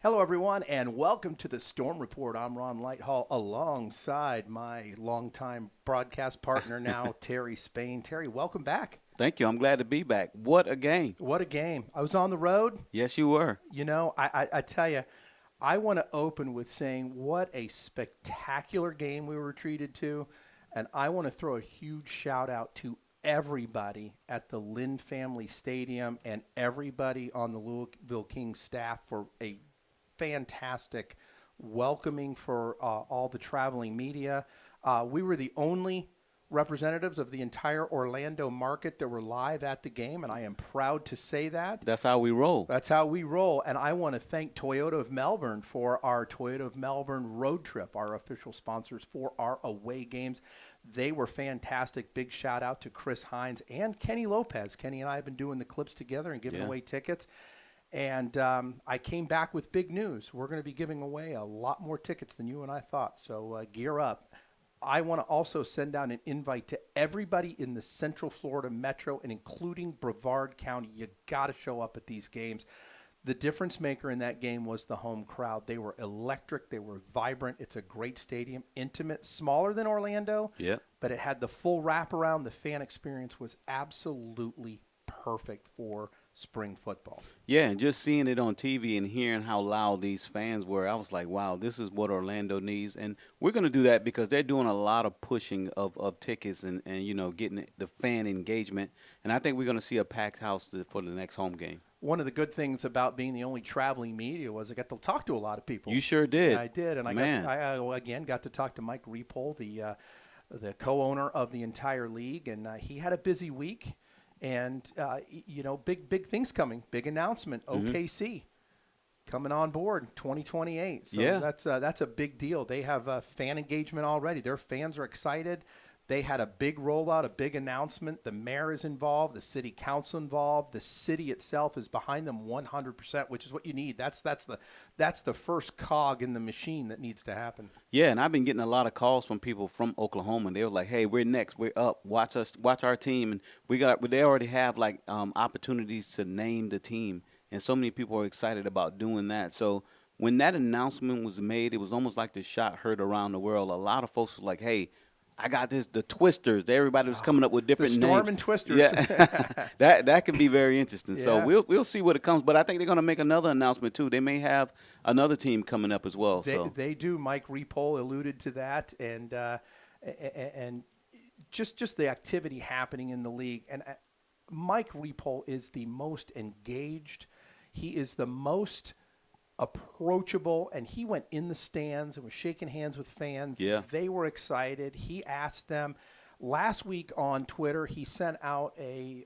Hello, everyone, and welcome to the Storm Report. I'm Ron Lighthall alongside my longtime broadcast partner now, Terry Spain. Terry, welcome back. Thank you. I'm glad to be back. What a game. What a game. I was on the road. Yes, you were. You know, I tell you, I want to open with saying what a spectacular game we were treated to, and I want to throw a huge shout out to everybody at the Lynn Family Stadium and everybody on the Louisville Kings staff for a fantastic welcoming for all the traveling media. We were the only representatives of the entire Orlando market that were live at the game, and I am proud to say that. That's how we roll. That's how we roll, and I want to thank Toyota of Melbourne for our Toyota of Melbourne road trip, our official sponsors for our away games. They were fantastic. Big shout out to Chris Hines and Kenny Lopez. Kenny and I have been doing the clips together and giving away tickets. And I came back with big news. We're going to be giving away a lot more tickets than you and I thought. So gear up. I want to also send out an invite to everybody in the Central Florida Metro and including Brevard County. You got to show up at these games. The difference maker in that game was the home crowd. They were electric. They were vibrant. It's a great stadium, intimate, smaller than Orlando. Yeah. But it had the full wraparound. The fan experience was absolutely perfect for spring football. Yeah, and just seeing it on TV and hearing how loud these fans were, I was like, wow, this is what Orlando needs. And we're going to do that because they're doing a lot of pushing of tickets and you know, getting the fan engagement. And I think we're going to see a packed house for the next home game. One of the good things about being the only traveling media was I got to talk to a lot of people. You sure did. Yeah, I did. And I again got to talk to Mike Repole, the co-owner of the entire league. And he had a busy week. And, you know, big things coming. Big announcement. OKC coming on board 2028. So yeah. That's a big deal. They have fan engagement already. Their fans are excited. They had a big rollout, a big announcement. The mayor is involved. The city council involved. The city itself is behind them 100%, which is what you need. That's the first cog in the machine that needs to happen. Yeah, and I've been getting a lot of calls from people from Oklahoma, and they were like, "Hey, we're next. We're up. Watch us. Watch our team." And they already have like opportunities to name the team, and so many people are excited about doing that. So when that announcement was made, it was almost like the shot heard around the world. A lot of folks were like, "Hey, I got this." The Twisters. Everybody was coming up with different names. The Storm and Twisters. Yeah, that can be very interesting. Yeah. So we'll see what it comes. But I think they're going to make another announcement too. They may have another team coming up as well. They do. Mike Repole alluded to that, and just the activity happening in the league. And Mike Repole is the most engaged. He is the most approachable, and he went in the stands and was shaking hands with fans. Yeah. They were excited. He asked them. Last week on Twitter, he sent out a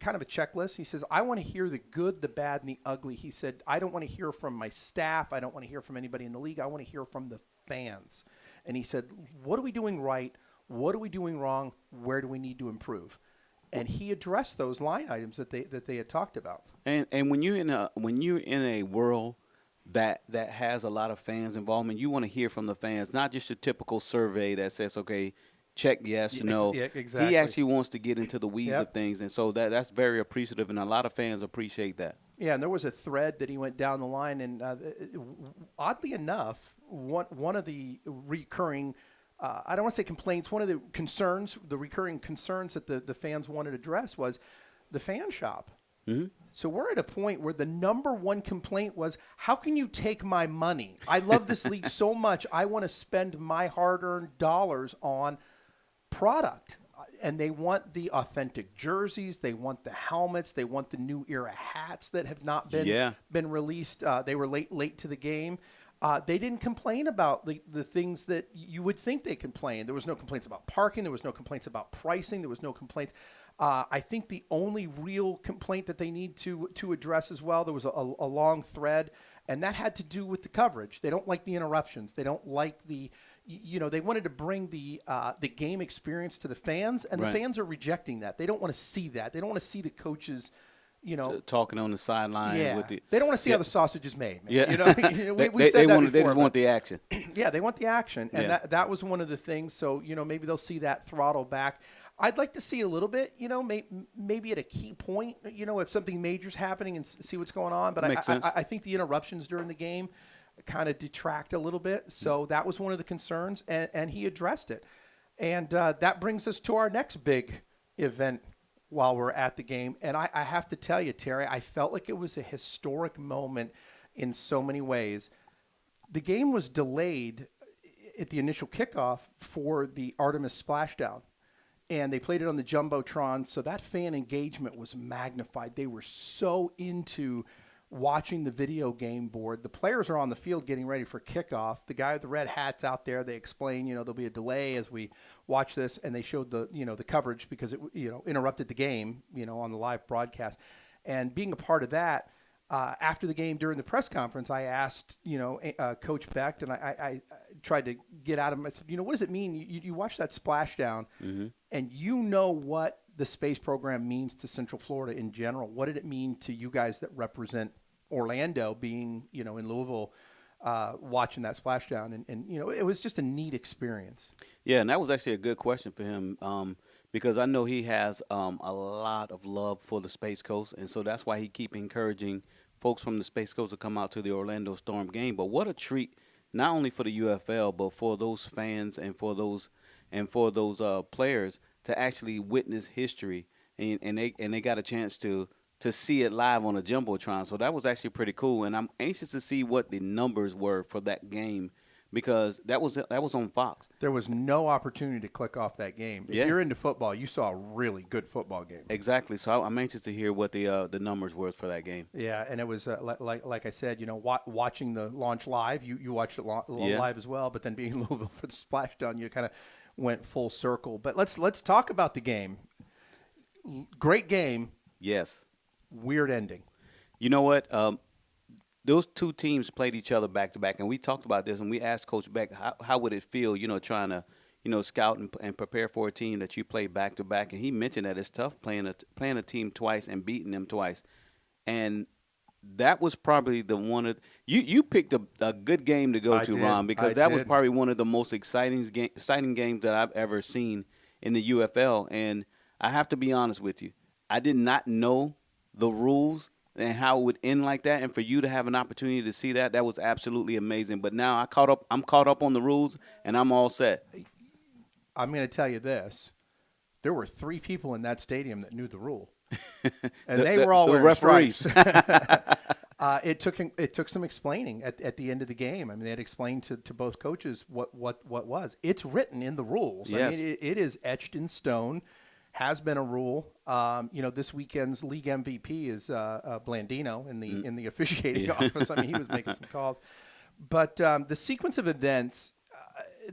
kind of a checklist. He says, I want to hear the good, the bad, and the ugly. He said, I don't want to hear from my staff. I don't want to hear from anybody in the league. I want to hear from the fans. And he said, what are we doing right? What are we doing wrong? Where do we need to improve? And he addressed those line items that they had talked about. And when you're in a world that has a lot of fans involvement, you want to hear from the fans, not just a typical survey that says, okay, check yes, no. Yeah, exactly. He actually wants to get into the weeds of things, and so that's very appreciative, and a lot of fans appreciate that. Yeah, and there was a thread that he went down the line, and oddly enough, one of the recurring I don't want to say complaints, one of the concerns, the recurring concerns that the fans wanted addressed was the fan shop. Mm-hmm. So we're at a point where the number one complaint was, how can you take my money? I love this league so much. I want to spend my hard-earned dollars on product. And they want the authentic jerseys. They want the helmets. They want the new era hats that have not been released. They were late to the game. They didn't complain about the things that you would think they complain. There was no complaints about parking. There was no complaints about pricing. There was no complaints. I think the only real complaint that they need to address as well, there was a long thread, and that had to do with the coverage. They don't like the interruptions. They don't like they wanted to bring the game experience to the fans, and the fans are rejecting that. They don't want to see that. They don't want to see the coaches talking on the sideline. Yeah. With the, they don't want to see how the sausage is made. Man. Yeah. We said that before, they just want the action. Yeah, they want the action, and that was one of the things. So maybe they'll see that throttle back. I'd like to see a little bit, maybe at a key point, if something major's happening and see what's going on. But I think the interruptions during the game kind of detract a little bit. So that was one of the concerns, and he addressed it. And that brings us to our next big event while we're at the game. And I have to tell you, Terry, I felt like it was a historic moment in so many ways. The game was delayed at the initial kickoff for the Artemis splashdown. And they played it on the Jumbotron, so that fan engagement was magnified. They were so into watching the video game board. The players are on the field getting ready for kickoff. The guy with the red hat's out there. They explain, there'll be a delay as we watch this, and they showed the coverage because it interrupted the game, on the live broadcast. And being a part of that, after the game during the press conference, I asked, Coach Becht, and I tried to get out of him. I said, what does it mean? You watch that splashdown, and what the space program means to Central Florida in general. What did it mean to you guys that represent Orlando, being, in Louisville, watching that splashdown? And it was just a neat experience. Yeah, and that was actually a good question for him. Because I know he has a lot of love for the Space Coast, and so that's why he keep encouraging folks from the Space Coast to come out to the Orlando Storm game. But what a treat, not only for the UFL, but for those fans and for those players to actually witness history, and they got a chance to see it live on a Jumbotron. So that was actually pretty cool, and I'm anxious to see what the numbers were for that game, because that was on Fox. There was no opportunity to click off that game. If you're into football, you saw a really good football game. Exactly. So I'm anxious to hear what the numbers were for that game. Yeah, and it was like I said, watching the launch live. You watched it live as well, but then being in Louisville for the splashdown, you kind of went full circle. But let's talk about the game. Great game. Yes. Weird ending. You know what? Those two teams played each other back to back, and we talked about this, and we asked Coach Beck, how would it feel, trying to, scout and prepare for a team that you play back to back, and he mentioned that it's tough playing a team twice and beating them twice, and that was probably the one of you picked a good game to go to, Ron, because that was probably one of the most exciting games that I've ever seen in the UFL, and I have to be honest with you, I did not know the rules and how it would end like that, and for you to have an opportunity to see that was absolutely amazing. But now I'm caught up on the rules, and I'm all set. I'm going to tell you this: there were 3 people in that stadium that knew the rule, and they were all wearing referees. Stripes. It took some explaining at the end of the game. I mean, they had explained to both coaches what was. It's written in the rules. Yes. I mean, it is etched in stone. Has been a rule. This weekend's league MVP is Blandino in the officiating office. I mean, he was making some calls. But the sequence of events,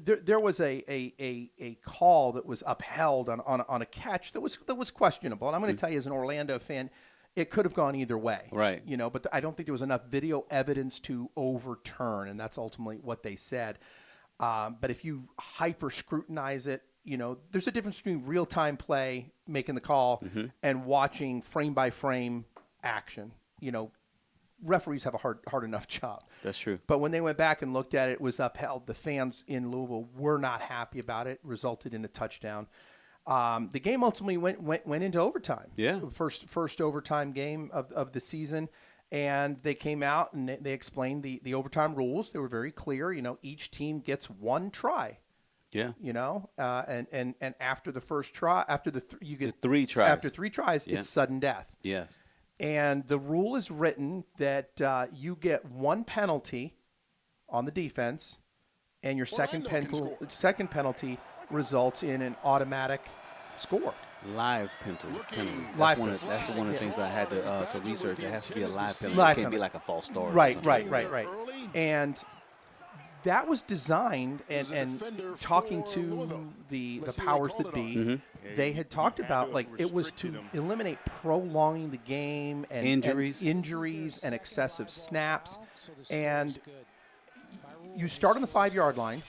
there was a call that was upheld on a catch that was questionable. And I'm going to tell you, as an Orlando fan, it could have gone either way. Right. But I don't think there was enough video evidence to overturn, and that's ultimately what they said. But if you hyper scrutinize it, there's a difference between real-time play, making the call, and watching frame-by-frame action. Referees have a hard enough job. That's true. But when they went back and looked at it, it was upheld. The fans in Louisville were not happy about it. Resulted in a touchdown. The game ultimately went into overtime. Yeah. First overtime game of the season. And they came out and they explained the overtime rules. They were very clear. Each team gets one try. Yeah. And after the first try, you get 3 tries. After 3 tries, it's sudden death. Yes. And the rule is written that you get 1 penalty on the defense, and your second penalty results in an automatic score. Live penalty. That's one of the things I had to research. It has to be a live penalty. It can't be like a false start. Right. And that was designed, and talking to the powers that be, they had talked about, it was to eliminate prolonging the game and injuries and excessive snaps. And you start on the 5-yard line,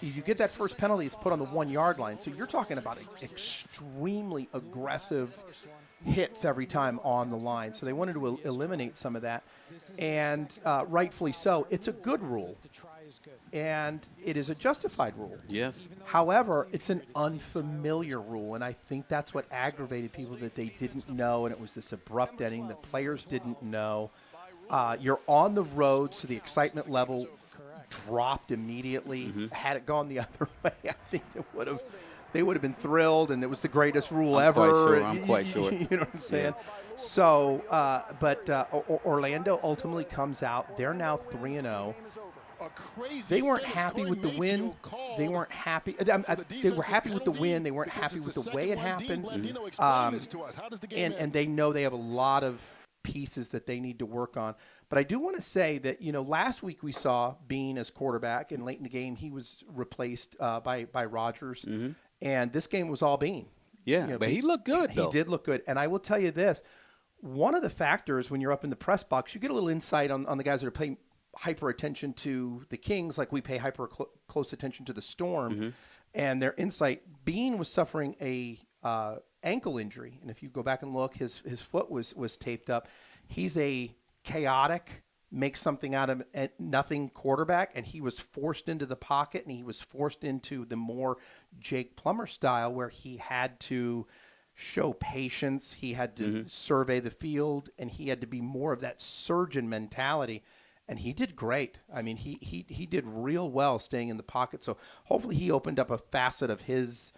if you get that first penalty, it's put on the 1 yard line. So you're talking about extremely aggressive hits every time on the line. So they wanted to eliminate some of that, and rightfully so. It's a good rule, and it is a justified rule. Yes. However, it's an unfamiliar rule, and I think that's what aggravated people, that they didn't know, and it was this abrupt ending. The players didn't know. You're on the road, so the excitement level dropped immediately. Had it gone the other way, I think they would have been thrilled, and it was the greatest rule ever. I'm quite sure. You know what I'm saying? Yeah. So, but Orlando ultimately comes out. They're now 3-0. They weren't happy with the win. They weren't happy. They were happy with the win. They weren't happy with the way it happened. And they know they have a lot of pieces that they need to work on. But I do want to say that, last week we saw Bean as quarterback, and late in the game he was replaced by Rodgers. Mm-hmm. And this game was all Bean. Yeah, but he looked good, though. He did look good. And I will tell you this. One of the factors when you're up in the press box, you get a little insight on the guys that are paying hyper attention to the Kings, like we pay hyper close attention to the Storm. Mm-hmm. And their insight, Bean was suffering a ankle injury. And if you go back and look, his foot was taped up. He's a chaotic, make something out of nothing quarterback, and he was forced into the pocket, and he was forced into the more Jake Plummer style, where he had to show patience, he had to survey the field, and he had to be more of that surgeon mentality. And he did great. I mean, he did real well staying in the pocket. So hopefully he opened up a facet of his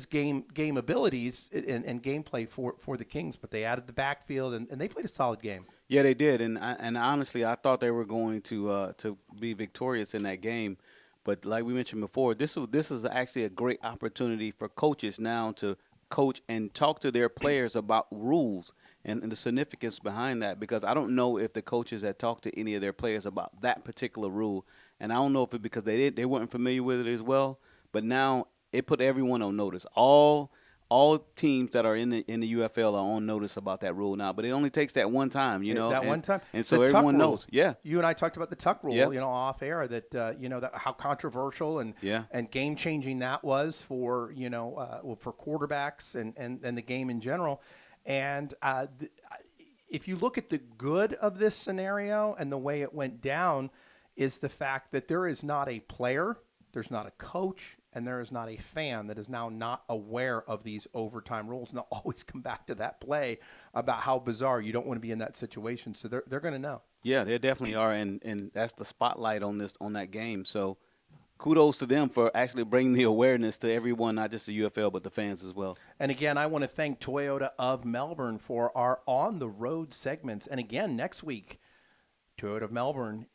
game abilities and gameplay for the Kings. But they added the backfield, and they played a solid game. Yeah, they did. And honestly, I thought they were going to be victorious in that game. But like we mentioned before, this is actually a great opportunity for coaches now to coach and talk to their players about rules and the significance behind that, because I don't know if the coaches had talked to any of their players about that particular rule, and I don't know if it's because they weren't familiar with it as well. But now it put everyone on notice. All teams that are in the UFL are on notice about that rule now. But it only takes that one time, one time, and so everyone knows. Yeah, you and I talked about the Tuck rule, yeah. Off air, that that how controversial and game changing that was for for quarterbacks and the game in general. And if you look at the good of this scenario and the way it went down, is the fact that there is not a player, there's not a coach, and there is not a fan that is now not aware of these overtime rules. And they'll always come back to that play about how bizarre. You don't want to be in that situation. So they're going to know. Yeah, they definitely are. And that's the spotlight on that game. So kudos to them for actually bringing the awareness to everyone, not just the UFL, but the fans as well. And again, I want to thank Toyota of Melbourne for our on-the-road segments. And again, next week, Toyota of Melbourne,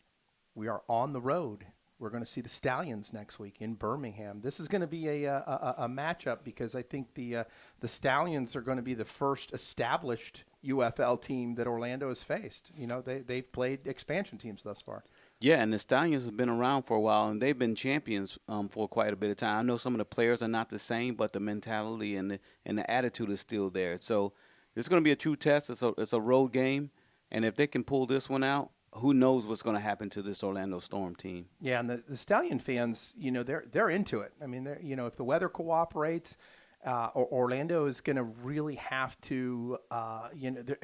we are on the road. We're going to see the Stallions next week in Birmingham. This is going to be a matchup, because I think the Stallions are going to be the first established UFL team that Orlando has faced. They've played expansion teams thus far. Yeah, and the Stallions have been around for a while, and they've been champions for quite a bit of time. I know some of the players are not the same, but the mentality and the attitude is still there. So it's going to be a true test. It's a road game, and if they can pull this one out, who knows what's going to happen to this Orlando Storm team? Yeah, and the Stallion fans, they're into it. I mean, if the weather cooperates, Orlando is going to really have to, they're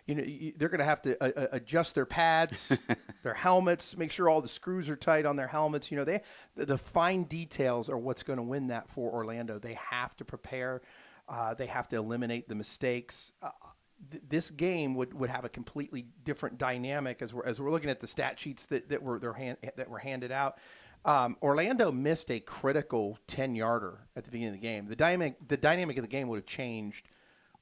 going to have to adjust their pads, their helmets, make sure all the screws are tight on their helmets. The fine details are what's going to win that for Orlando. They have to prepare. They have to eliminate the mistakes. This game would have a completely different dynamic as we're looking at the stat sheets that were handed out. Orlando missed a critical 10-yarder at the beginning of the game. The dynamic of the game would have changed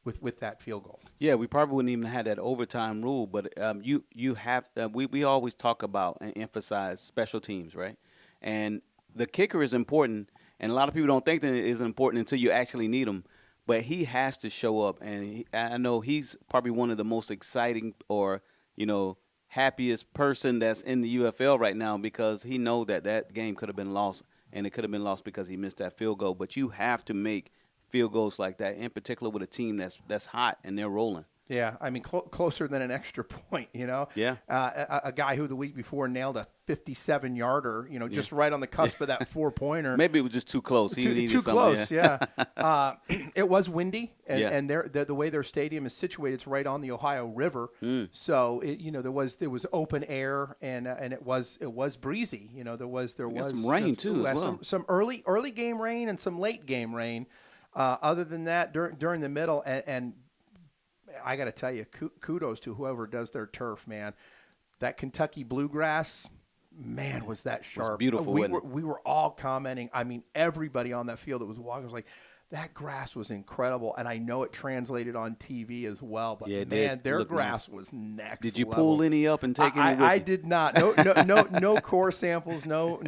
with that field goal. Yeah, we probably wouldn't even have had that overtime rule. But you have we always talk about and emphasize special teams, right? And the kicker is important, and a lot of people don't think that it is important until you actually need them. But he has to show up, and I know he's probably one of the most exciting or, happiest person that's in the UFL right now, because he know that game could have been lost, and it could have been lost because he missed that field goal. But you have to make field goals like that, in particular with a team that's hot and they're rolling. Yeah, I mean, closer than an extra point, you know? Yeah. A guy who the week before nailed a 57-yarder, you know, just right on the cusp of that 4-pointer. Maybe it was just too close. He needed Too something, close, yeah. It was windy, and, Yeah. and the way their stadium is situated, it's right on the Ohio River. So, there was open air, and it was breezy. You know, there was some rain, too, as well. some early game rain and some late game rain. Other than that, during the middle, and I got to tell you, kudos to whoever does their turf, man. That Kentucky bluegrass, man, was that sharp. It was beautiful, wasn't it? We were all commenting. I mean, everybody on that field that was walking was like, that grass was incredible. And I know it translated on TV as well. But, man, their grass was next Did you level. pull any up and take any with you? I did not. No core samples. No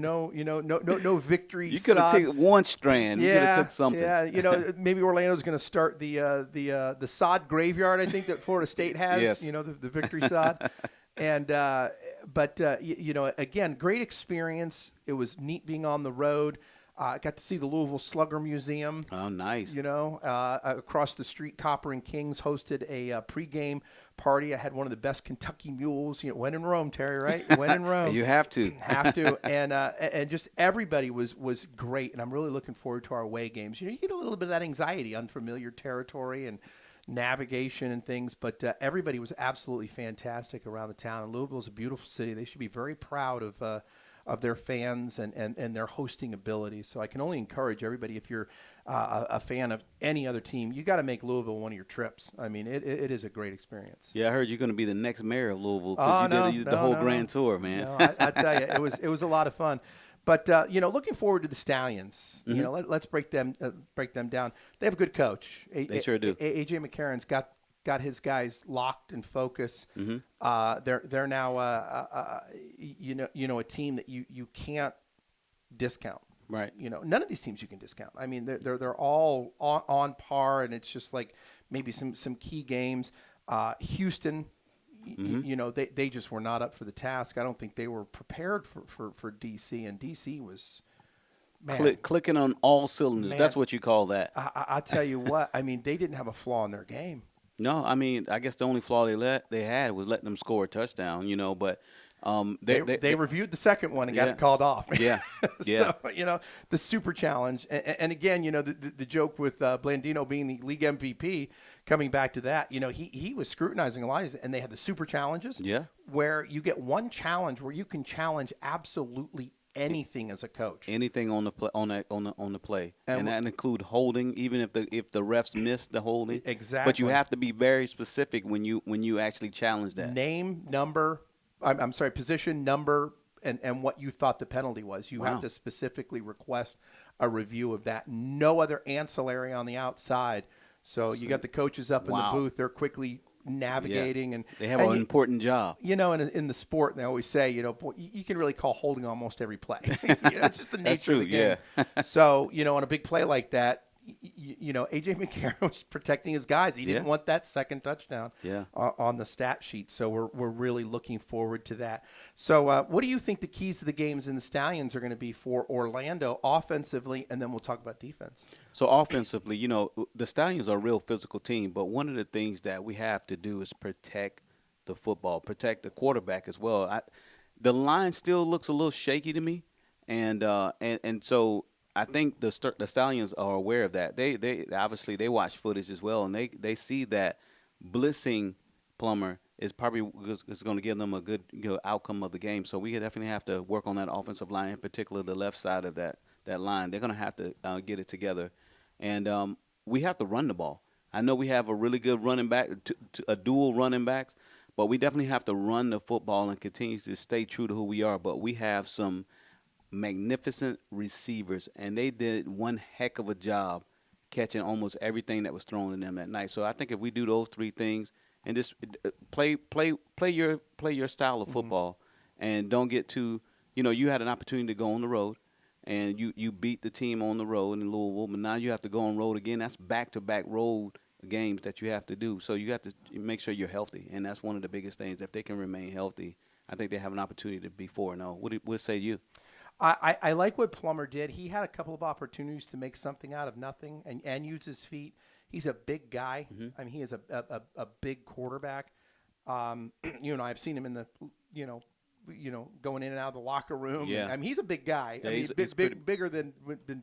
victory. You could have taken one strand. You could have took something. Yeah, maybe Orlando's going to start the sod graveyard, I think, that Florida State has. Yes. The victory sod. And but again, great experience. It was neat being on the road. I got to see the Louisville Slugger Museum. Oh, nice. Across the street, Copper and Kings hosted a pregame party. I had one of the best Kentucky mules. When in Rome, Terry, right? When in Rome. You have to. Have to. And just everybody was great. And I'm really looking forward to our away games. You get a little bit of that anxiety, unfamiliar territory and navigation and things. But everybody was absolutely fantastic around the town. And Louisville's a beautiful city. They should be very proud of their fans and their hosting abilities. So I can only encourage everybody, if you're a fan of any other team, you got to make Louisville one of your trips. I mean, it is a great experience. Yeah, I heard you're going to be the next mayor of Louisville because you did the whole grand tour, man. No, I tell you, it was a lot of fun. But looking forward to the Stallions. Mm-hmm. Let's break them down. They have a good coach. They sure do. AJ McCarron's got his guys locked and focused. Mm-hmm. They're now a team that you can't discount. Right. None of these teams you can discount. I mean, they're all on par, and it's just like maybe some key games. Houston, Mm-hmm. They just were not up for the task. I don't think they were prepared for DC, and DC was. Man, clicking on all cylinders. Man. That's what you call that. I tell you what. I mean, they didn't have a flaw in their game. No, I mean, I guess the only flaw they had was letting them score a touchdown, but they reviewed the second one and got it called off. Yeah, yeah. So, the super challenge. And again, the joke with Blandino being the league MVP, coming back to that, he was scrutinizing a lot, and they had the super challenges where you get one challenge where you can challenge absolutely anything as a coach. Anything on the play, on the play, and that include holding, even if the refs miss the holding. Exactly. But you have to be very specific when you actually challenge that. Name, number, I'm sorry, position, number, and what you thought the penalty was. You have to specifically request a review of that. No other ancillary on the outside. So you got the coaches up in the booth. They're quickly navigating, and they have an important job. In the sport, they always say, you can really call holding almost every play. It's just the nature of the game. Yeah. So, on a big play like that, AJ McCarron was protecting his guys. He didn't want that second touchdown on the stat sheet. So we're really looking forward to that. So what do you think the keys to the games in the Stallions are going to be for Orlando offensively? And then we'll talk about defense. So offensively, the Stallions are a real physical team, but one of the things that we have to do is protect the football, protect the quarterback as well. The line still looks a little shaky to me, and so I think the Stallions are aware of that. They obviously they watch footage as well, and they see that blitzing Plummer is probably is going to give them a good outcome of the game. So we definitely have to work on that offensive line, in particular the left side of that line. They're going to have to get it together, and we have to run the ball. I know we have a really good running back, a dual running backs, but we definitely have to run the football and continue to stay true to who we are. But we have some magnificent receivers, and they did one heck of a job catching almost everything that was thrown in them that night. So I think if we do those three things and just play your style of football, and don't get too, you had an opportunity to go on the road, and you beat the team on the road in Louisville, but now you have to go on road again. That's back-to-back road games that you have to do. So you have to make sure you're healthy, and that's one of the biggest things. If they can remain healthy, I think they have an opportunity to be 4-0. What say you? I like what Plummer did. He had a couple of opportunities to make something out of nothing and use his feet. He's a big guy. I mean, he is a big quarterback. You and I have seen him in the going in and out of the locker room. Yeah. I mean, he's a big guy. Yeah, I mean, he's pretty bigger than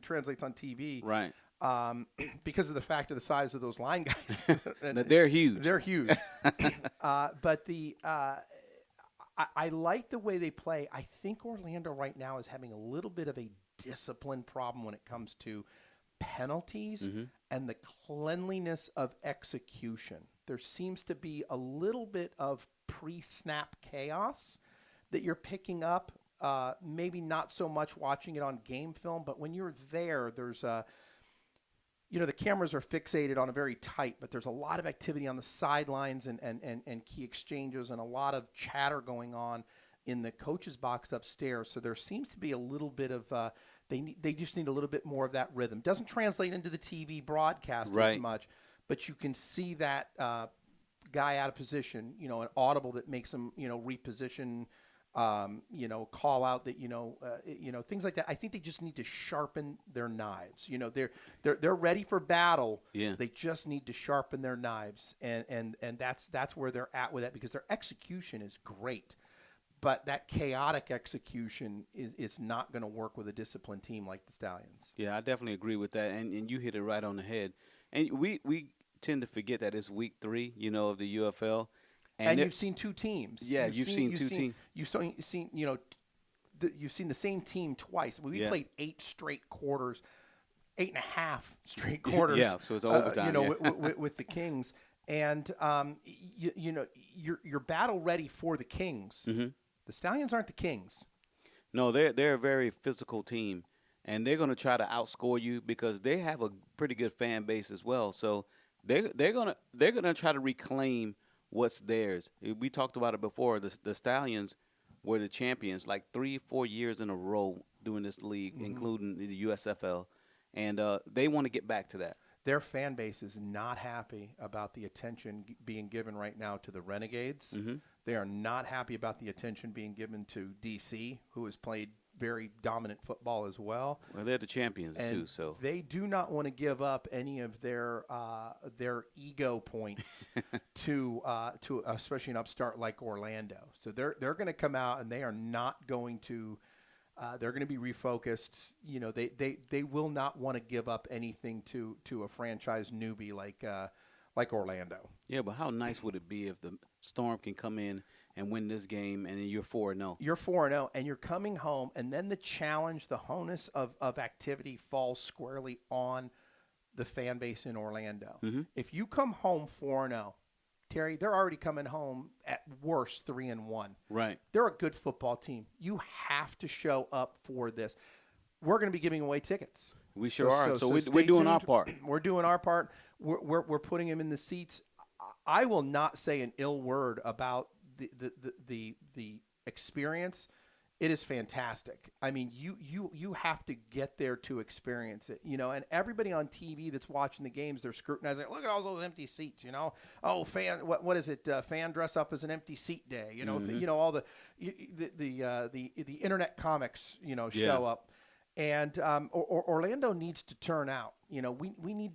translates on TV. right. Because of the fact of the size of those line guys. They're huge. They're huge. But I like the way they play. I think Orlando right now is having a little bit of a discipline problem when it comes to penalties and the cleanliness of execution. There seems to be a little bit of pre-snap chaos that you're picking up. Maybe not so much watching it on game film, but when you're there, there's the cameras are fixated on a very tight, but there's a lot of activity on the sidelines and key exchanges and a lot of chatter going on in the coach's box upstairs. So there seems to be a little bit of they just need a little bit more of that rhythm. Doesn't translate into the TV broadcast as much, but you can see that guy out of position, an audible that makes him, reposition, call out that, things like that. I think they just need to sharpen their knives. They're ready for battle. Yeah. They just need to sharpen their knives. And that's where they're at with that, because their execution is great. But that chaotic execution is not going to work with a disciplined team like the Stallions. Yeah, I definitely agree with that, and you hit it right on the head. And we tend to forget that it's week 3, of the UFL. And you've seen two teams. Yeah, you've seen two teams. You've seen you've seen the same team twice. We played 8 straight quarters, 8.5 straight quarters. Yeah, so it's overtime. With the Kings, and you're battle ready for the Kings. Mm-hmm. The Stallions aren't the Kings. No, they're a very physical team, and they're going to try to outscore you because they have a pretty good fan base as well. So they're gonna try to reclaim what's theirs. We talked about it before. The Stallions were the champions like 3-4 years in a row doing this league, including the USFL, and they want to get back to that. Their fan base is not happy about the attention being given right now to the Renegades. Mm-hmm. They are not happy about the attention being given to DC, who has played very dominant football as well. Well, they're the champions and too, so they do not want to give up any of their ego points to especially an upstart like Orlando. So they're going to come out and they are not going to. They're going to be refocused. They will not want to give up anything to a franchise newbie like Orlando. Yeah, but how nice would it be if the Storm can come in and win this game, and then you're 4-0? You're 4-0, and you're coming home, and then the challenge, the onus of activity falls squarely on the fan base in Orlando. Mm-hmm. If you come home 4-0, Terry, they're already coming home at worst 3-1. Right. They're a good football team. You have to show up for this. We're going to be giving away tickets. We sure are. So we're doing tuned. our part. We're doing our part. We're putting them in the seats. I will not say an ill word about the experience. It is fantastic. I mean, you have to get there to experience it, and everybody on TV that's watching the games, they're scrutinizing. Look at all those empty seats, Oh, fan, what is it? Fan dress up as an empty seat day, Mm-hmm. All the internet comics, show up, and Orlando needs to turn out. We need to